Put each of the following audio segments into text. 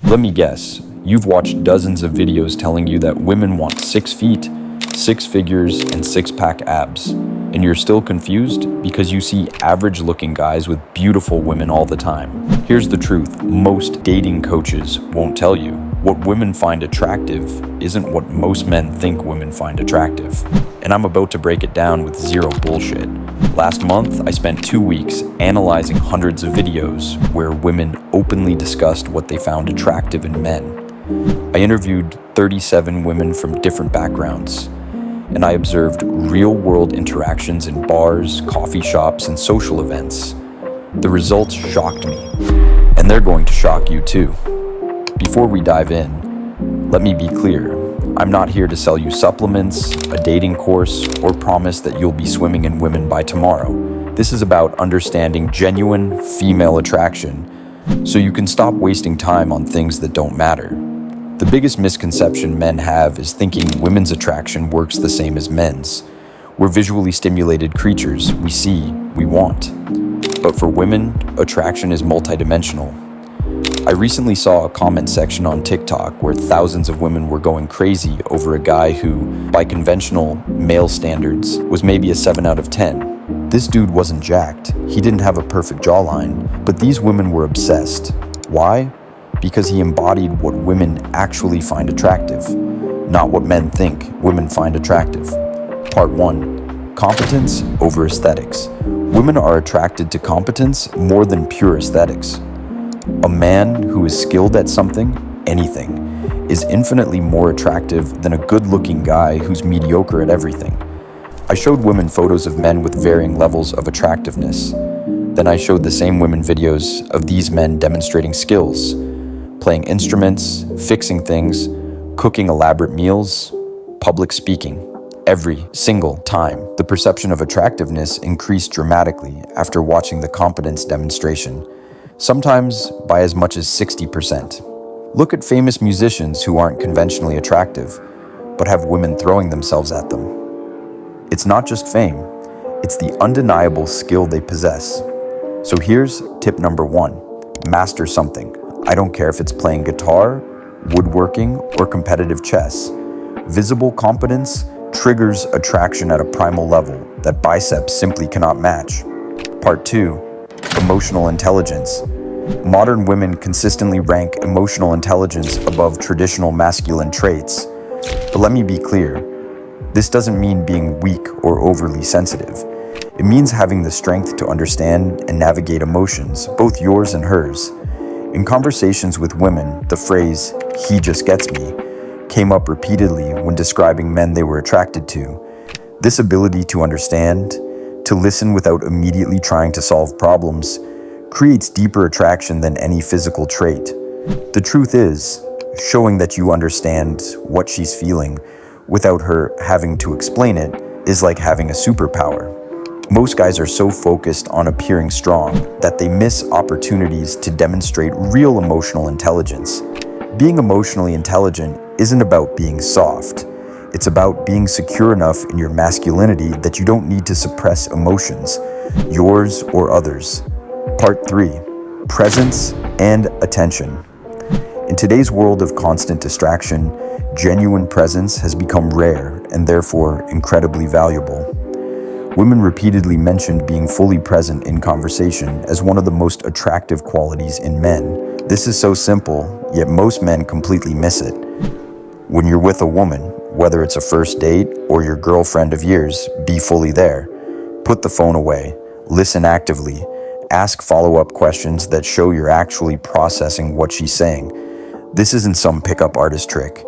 Let me guess, you've watched dozens of videos telling you that women want 6 feet, 6 figures, and 6-pack abs. And you're still confused because you see average-looking guys with beautiful women all the time. Here's the truth, most dating coaches won't tell you. What women find attractive isn't what most men think women find attractive. And I'm about to break it down with zero bullshit. Last month, I spent 2 weeks analyzing hundreds of videos where women openly discussed what they found attractive in men. I interviewed 37 women from different backgrounds, and I observed real-world interactions in bars, coffee shops, and social events. The results shocked me, and they're going to shock you too. Before we dive in, let me be clear. I'm not here to sell you supplements, a dating course, or promise that you'll be swimming in women by tomorrow. This is about understanding genuine female attraction so you can stop wasting time on things that don't matter. The biggest misconception men have is thinking women's attraction works the same as men's. We're visually stimulated creatures. We see, we want. But for women, attraction is multidimensional. I recently saw a comment section on TikTok where thousands of women were going crazy over a guy who, by conventional male standards, was maybe a 7 out of 10. This dude wasn't jacked. He didn't have a perfect jawline, but these women were obsessed. Why? Because he embodied what women actually find attractive, not what men think women find attractive. Part 1. Competence over aesthetics. Women are attracted to competence more than pure aesthetics. A man who is skilled at something, anything, is infinitely more attractive than a good-looking guy who's mediocre at everything. I showed women photos of men with varying levels of attractiveness. Then I showed the same women videos of these men demonstrating skills, playing instruments, fixing things, cooking elaborate meals, public speaking. Every single time, the perception of attractiveness increased dramatically after watching the competence demonstration, sometimes by as much as 60%. Look at famous musicians who aren't conventionally attractive, but have women throwing themselves at them. It's not just fame, it's the undeniable skill they possess. So here's tip number 1, master something. I don't care if it's playing guitar, woodworking, or competitive chess. Visible competence triggers attraction at a primal level that biceps simply cannot match. Part 2, emotional intelligence. Modern women consistently rank emotional intelligence above traditional masculine traits. But let me be clear, this doesn't mean being weak or overly sensitive. It means having the strength to understand and navigate emotions, both yours and hers. In conversations with women, the phrase, "he just gets me," came up repeatedly when describing men they were attracted to. This ability to understand, to listen without immediately trying to solve problems, creates deeper attraction than any physical trait. The truth is, showing that you understand what she's feeling without her having to explain it is like having a superpower. Most guys are so focused on appearing strong that they miss opportunities to demonstrate real emotional intelligence. Being emotionally intelligent isn't about being soft. It's about being secure enough in your masculinity that you don't need to suppress emotions, yours or others. Part 3, presence and attention. In today's world of constant distraction, genuine presence has become rare and therefore incredibly valuable. Women repeatedly mentioned being fully present in conversation as one of the most attractive qualities in men. This is so simple, yet most men completely miss it. When you're with a woman, whether it's a first date or your girlfriend of years, be fully there. Put the phone away, listen actively, ask follow-up questions that show you're actually processing what she's saying. This isn't some pickup artist trick.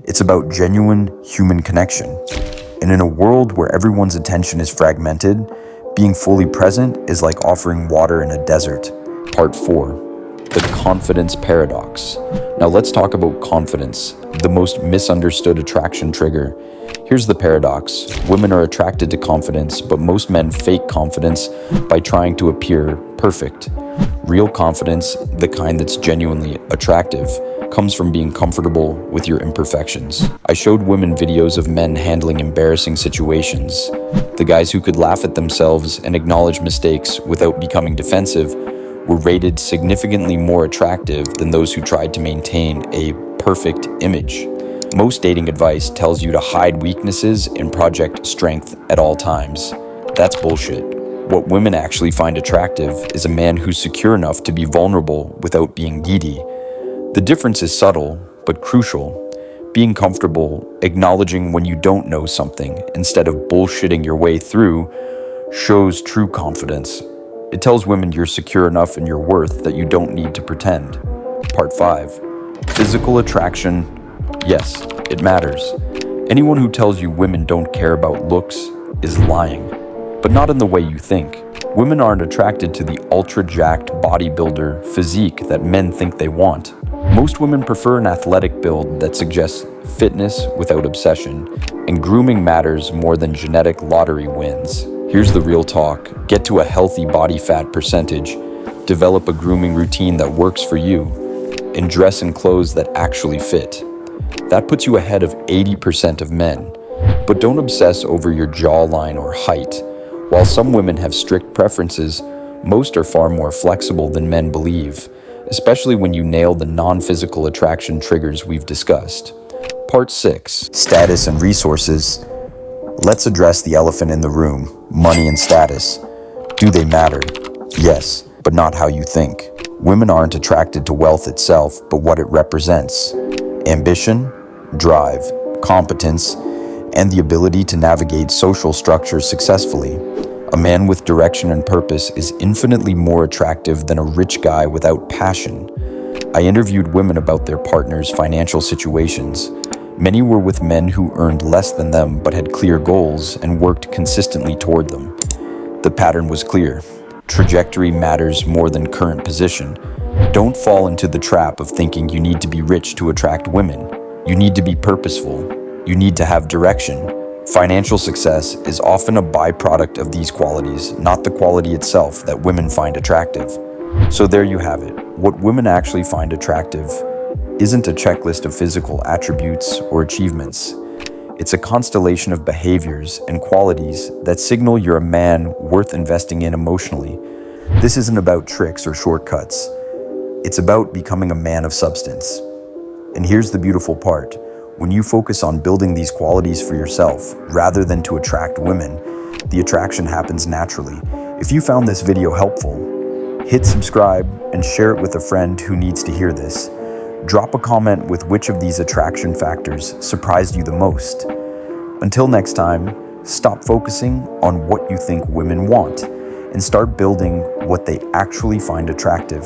It's about genuine human connection. And in a world where everyone's attention is fragmented, being fully present is like offering water in a desert. Part 4, the confidence paradox. Now let's talk about confidence, the most misunderstood attraction trigger. Here's the paradox. Women are attracted to confidence, but most men fake confidence by trying to appear perfect. Real confidence, the kind that's genuinely attractive, comes from being comfortable with your imperfections. I showed women videos of men handling embarrassing situations. The guys who could laugh at themselves and acknowledge mistakes without becoming defensive were rated significantly more attractive than those who tried to maintain a perfect image. Most dating advice tells you to hide weaknesses and project strength at all times. That's bullshit. What women actually find attractive is a man who's secure enough to be vulnerable without being needy. The difference is subtle, but crucial. Being comfortable, acknowledging when you don't know something instead of bullshitting your way through, shows true confidence. It tells women you're secure enough in your worth that you don't need to pretend. Part 5. Physical attraction. Yes, it matters. Anyone who tells you women don't care about looks is lying, but not in the way you think. Women aren't attracted to the ultra-jacked bodybuilder physique that men think they want. Most women prefer an athletic build that suggests fitness without obsession, and grooming matters more than genetic lottery wins. Here's the real talk. Get to a healthy body fat percentage, develop a grooming routine that works for you, and dress in clothes that actually fit. That puts you ahead of 80% of men. But don't obsess over your jawline or height. While some women have strict preferences, most are far more flexible than men believe, especially when you nail the non-physical attraction triggers we've discussed. Part 6. Status and resources. Let's address the elephant in the room, money and status. Do they matter? Yes, but not how you think. Women aren't attracted to wealth itself, but what it represents. Ambition, drive, competence, and the ability to navigate social structures successfully. A man with direction and purpose is infinitely more attractive than a rich guy without passion. I interviewed women about their partners' financial situations. Many were with men who earned less than them but had clear goals and worked consistently toward them. The pattern was clear. Trajectory matters more than current position. Don't fall into the trap of thinking you need to be rich to attract women. You need to be purposeful. You need to have direction. Financial success is often a byproduct of these qualities, not the quality itself that women find attractive. So there you have it. What women actually find attractive isn't a checklist of physical attributes or achievements. It's a constellation of behaviors and qualities that signal you're a man worth investing in emotionally. This isn't about tricks or shortcuts. It's about becoming a man of substance. And here's the beautiful part. When you focus on building these qualities for yourself, rather than to attract women, the attraction happens naturally. If you found this video helpful, hit subscribe and share it with a friend who needs to hear this. Drop a comment with which of these attraction factors surprised you the most. Until next time, stop focusing on what you think women want and start building what they actually find attractive.